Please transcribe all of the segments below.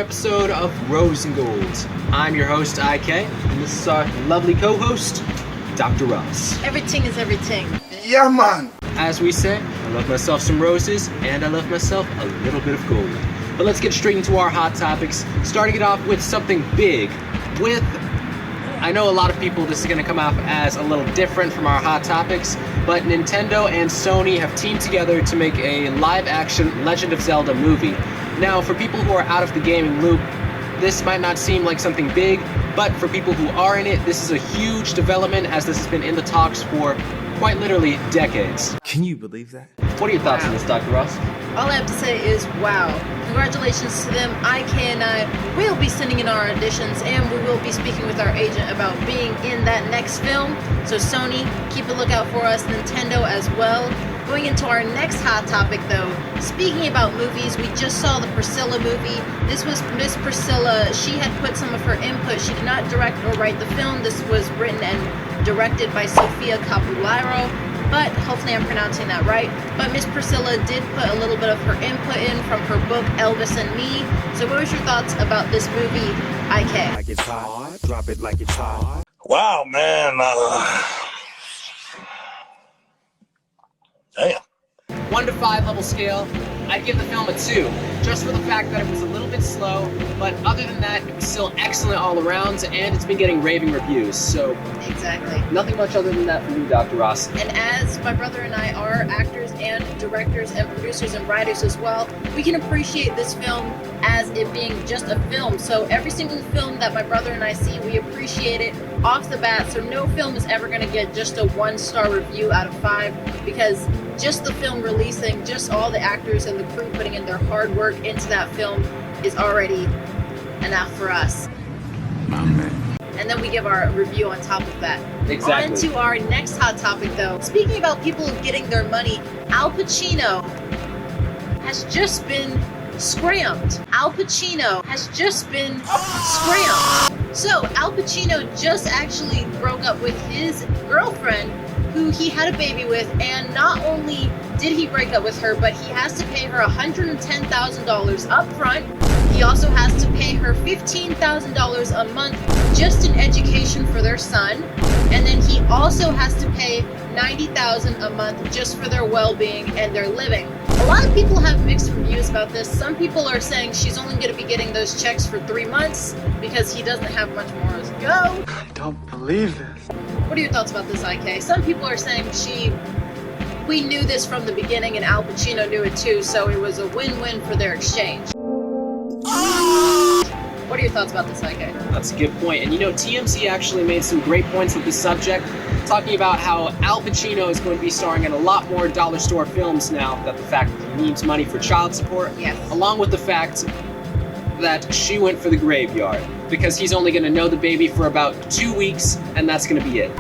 episode of Rosengold. I'm your host, IK, and this is our lovely co-host, Dr. Ross. Everything is everything. Yeah, man. As we say, I love myself some roses, and I love myself a little bit of gold. But let's get straight into our hot topics, starting it off with something big. I know a lot of people, this is going to come off as a little different from our hot topics, but Nintendo and Sony have teamed together to make a live-action Legend of Zelda movie. Now, for people who are out of the gaming loop, this might not seem like something big, but for people who are in it, this is a huge development, as this has been in the talks for quite literally decades. Can you believe that? What are your thoughts on this, Dr. Ross? All I have to say is wow. Congratulations to them. IK and I will be sending in our auditions, and we will be speaking with our agent about being in that next film. So Sony, keep a lookout for us. Nintendo as well. Going into our next hot topic though, speaking about movies, we just saw the Priscilla movie. This was Miss Priscilla. She had put some of her input. She did not direct or write the film. This was written and directed by Sofia Capularo, but hopefully I'm pronouncing that right. But Miss Priscilla did put a little bit of her input in from her book Elvis and Me. So what was your thoughts about this movie, IK? Like it's hot, drop it like it's hot. Wow, man. Damn. 1 to 5 level scale, I'd give the film a 2, just for the fact that it was a little bit slow, but other than that, it was still excellent all around, and it's been getting raving reviews, so Exactly. nothing much other than that from you, Dr. Ross. And as my brother and I are actors and directors and producers and writers as well, we can appreciate this film as it being just a film. So every single film that my brother and I see, we appreciate it off the bat. So no film is ever going to get just a 1-star review out of 5, because just the film releasing, just all the actors and the crew putting in their hard work into that film is already enough for us. My man. And then we give our review on top of that. Exactly. On to our next hot topic though. Speaking about people getting their money, Al Pacino has just been scrammed. Al Pacino has just been scrammed. So Al Pacino just actually broke up with his girlfriend, who he had a baby with, and not only did he break up with her, but he has to pay her $110,000 up front. He also has to pay her $15,000 a month just in education for their son. And then he also has to pay $90,000 a month just for their well-being and their living. A lot of people have mixed reviews about this. Some people are saying she's only going to be getting those checks for 3 months because he doesn't have much more to go. I don't believe this. What are your thoughts about this, IK? Some people are saying we knew this from the beginning and Al Pacino knew it too, so it was a win-win for their exchange. What are your thoughts about this, IK? That's a good point. And you know, TMZ actually made some great points with this subject, talking about how Al Pacino is going to be starring in a lot more dollar store films now, that the fact that he needs money for child support, Yes. along with the fact that she went for the graveyard, because he's only going to know the baby for about 2 weeks, and that's going to be it.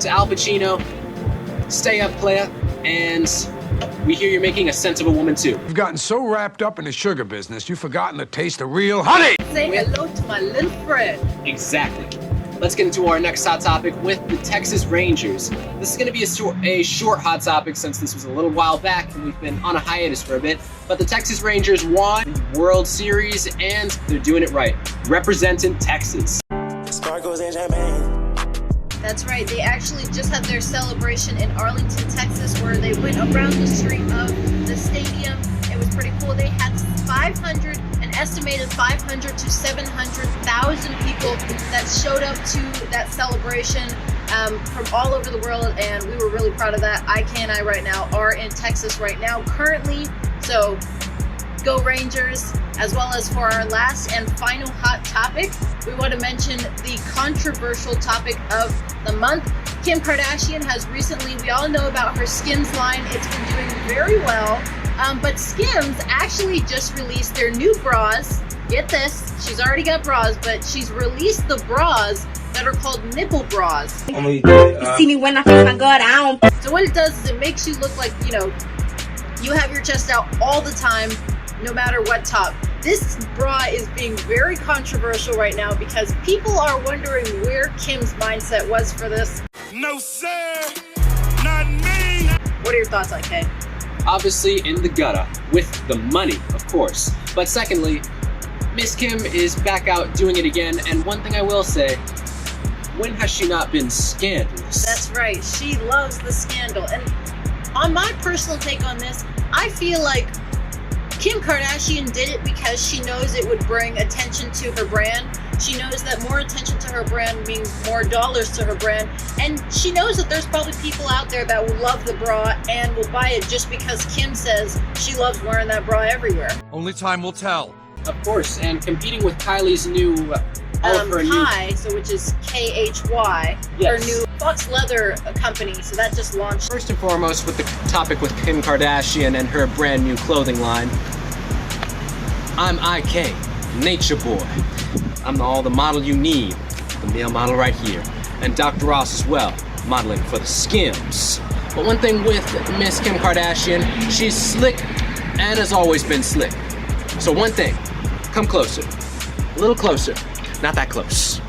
To Al Pacino, stay up, playa, and we hear you're making a sense of a woman too. You've gotten so wrapped up in the sugar business, you've forgotten the taste of real honey! Say hello to my little friend. Exactly. Let's get into our next hot topic with the Texas Rangers. This is going to be a short hot topic since this was a little while back and we've been on a hiatus for a bit. But the Texas Rangers won the World Series and they're doing it right. Representing Texas. Sparkles and champagne. That's right, they actually just had their celebration in Arlington, Texas, where they went around the street of the stadium. It was pretty cool. They had an estimated 500 to 700,000 people that showed up to that celebration from all over the world, and we were really proud of that. IK and I right now are in Texas right now currently, so go Rangers. As well as for our last and final hot topic, we want to mention the controversial topic of the month. Kim Kardashian has recently, we all know about her Skims line. It's been doing very well. But Skims actually just released their new bras. Get this, she's already got bras, but she's released the bras that are called nipple bras. You see me when I feel my gut out. So what it does is it makes you look like, you have your chest out all the time, no matter what top. This bra is being very controversial right now because people are wondering where Kim's mindset was for this. No, sir. Not me. What are your thoughts, IK? Obviously in the gutter, with the money, of course. But secondly, Miss Kim is back out doing it again, and one thing I will say, when has she not been scandalous? That's right, she loves the scandal. And on my personal take on this, I feel like Kim Kardashian did it because she knows it would bring attention to her brand. She knows that more attention to her brand means more dollars to her brand. And she knows that there's probably people out there that will love the bra and will buy it just because Kim says she loves wearing that bra everywhere. Only time will tell. Of course, and competing with Kylie's new, all of her Kai, so which is KHY, Yes. her new Fox Leather company. So that just launched. First and foremost, with the topic with Kim Kardashian and her brand new clothing line, I'm IK, Nature Boy. I'm the model you need, the male model right here. And Dr. Ross as well, modeling for the Skims. But one thing with Miss Kim Kardashian, she's slick and has always been slick. So one thing, come closer, a little closer, not that close.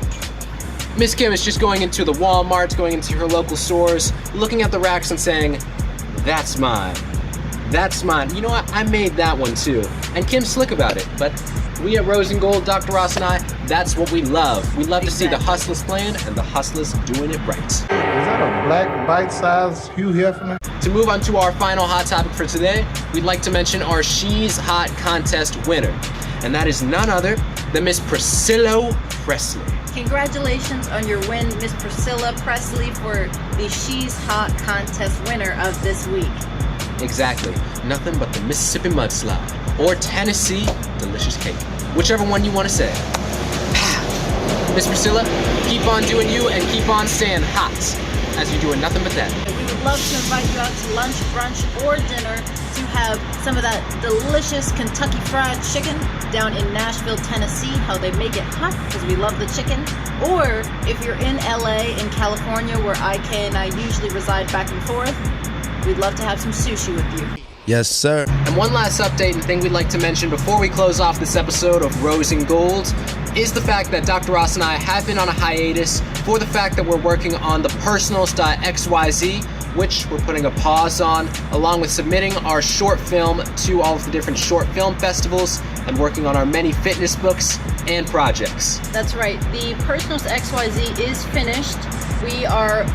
Miss Kim is just going into the Walmarts, going into her local stores, looking at the racks and saying, that's mine. That's mine. You know what? I made that one too. And Kim's slick about it. But we at Rose and Gold, Dr. Ross and I, that's what we love. We love to see the hustlers playing and the hustlers doing it right. Is that a black bite-sized Hugh Hefner? To move on to our final hot topic for today, we'd like to mention our She's Hot contest winner. And that is none other than Miss Priscilla Presley. Congratulations on your win, Miss Priscilla Presley, for the She's Hot contest winner of this week. Exactly. Nothing but the Mississippi mudslide or Tennessee delicious cake. Whichever one you want to say. Miss Priscilla, keep on doing you and keep on staying hot as you're doing nothing but that. And we would love to invite you out to lunch, brunch, or dinner to have some of that delicious Kentucky Fried Chicken down in Nashville, Tennessee, how they make it hot because we love the chicken. Or if you're in LA, in California, where IK and I usually reside back and forth, we'd love to have some sushi with you. Yes, sir. And one last update and thing we'd like to mention before we close off this episode of Rose and Gold is the fact that Dr. Ross and I have been on a hiatus for the fact that we're working on the personals.xyz, which we're putting a pause on, along with submitting our short film to all of the different short film festivals and working on our many fitness books and projects. That's right. The Personals XYZ is finished. We are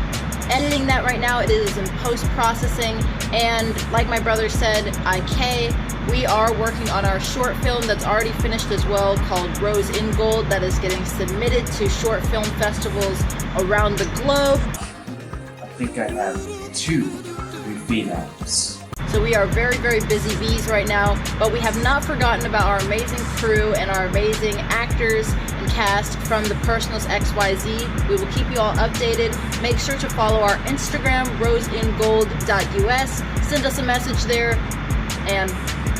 editing that right now. It is in post-processing, and like my brother said, IK, we are working on our short film that's already finished as well, called Rose in Gold, that is getting submitted to short film festivals around the globe. I think I have 2 females. So we are very, very busy bees right now, but we have not forgotten about our amazing crew and our amazing actors and cast from the Personals XYZ. We will keep you all updated. Make sure to follow our Instagram, rosengold.us. Send us a message there, and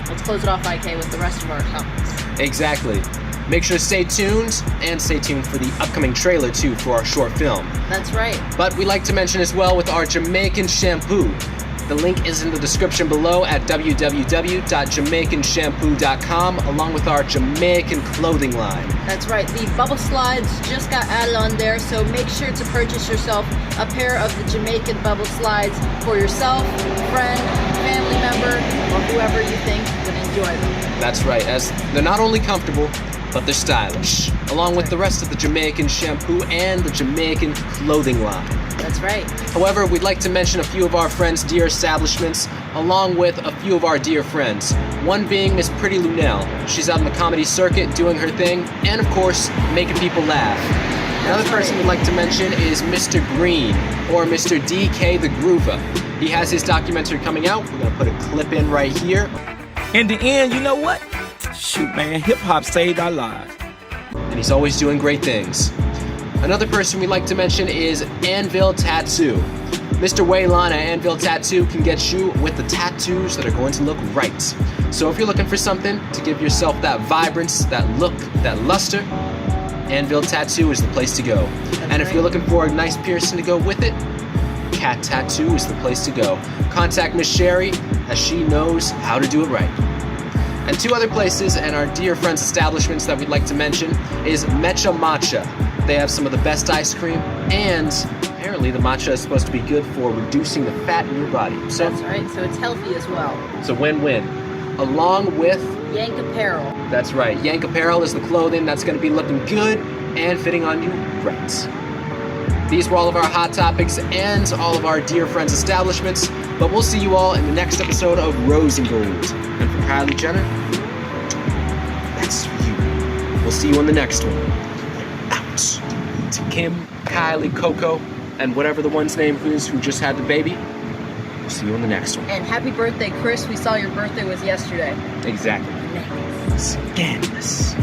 let's close it off, IK, with the rest of our comments. Exactly. Make sure to stay tuned, and stay tuned for the upcoming trailer too for our short film. That's right. But we like to mention as well with our Jamaican shampoo. The link is in the description below at www.jamaicanshampoo.com, along with our Jamaican clothing line. That's right. The bubble slides just got added on there, so make sure to purchase yourself a pair of the Jamaican bubble slides for yourself, friend, family member, or whoever you think would enjoy them. That's right, as they're not only comfortable, but they're stylish, along with the rest of the Jamaican shampoo and the Jamaican clothing line. That's right. However, we'd like to mention a few of our friends' dear establishments, along with a few of our dear friends. One being Miss Pretty Lunell. She's out on the comedy circuit doing her thing, and of course, making people laugh. Another person we'd like to mention is Mr. Green, or Mr. DKTHAGRUVA. He has his documentary coming out. We're gonna put a clip in right here. In the end, you know what? Shoot, man, hip-hop saved our lives. And he's always doing great things. Another person we'd like to mention is Anvil Tattoo. Mr. Waylon at Anvil Tattoo can get you with the tattoos that are going to look right. So if you're looking for something to give yourself that vibrance, that look, that luster, Anvil Tattoo is the place to go. And if you're looking for a nice piercing to go with it, Cat Tattoo is the place to go. Contact Miss Sherry, as she knows how to do it right. And 2 other places and our dear friends' establishments that we'd like to mention is Mecha Matcha. They have some of the best ice cream, and apparently the matcha is supposed to be good for reducing the fat in your body. So That's right, so it's healthy as well. it's a win-win. Along with Yank Apparel. That's right. Yank Apparel is the clothing that's going to be looking good and fitting on you right. These were all of our hot topics and all of our dear friends' establishments, but we'll see you all in the next episode of Rosengold. And for Kylie Jenner, that's you. We'll see you on the next one. Out. To Kim, Kylie, Coco, and whatever the one's name is who just had the baby, we'll see you on the next one. And happy birthday, Chris. We saw your birthday was yesterday. Exactly. Scandalous.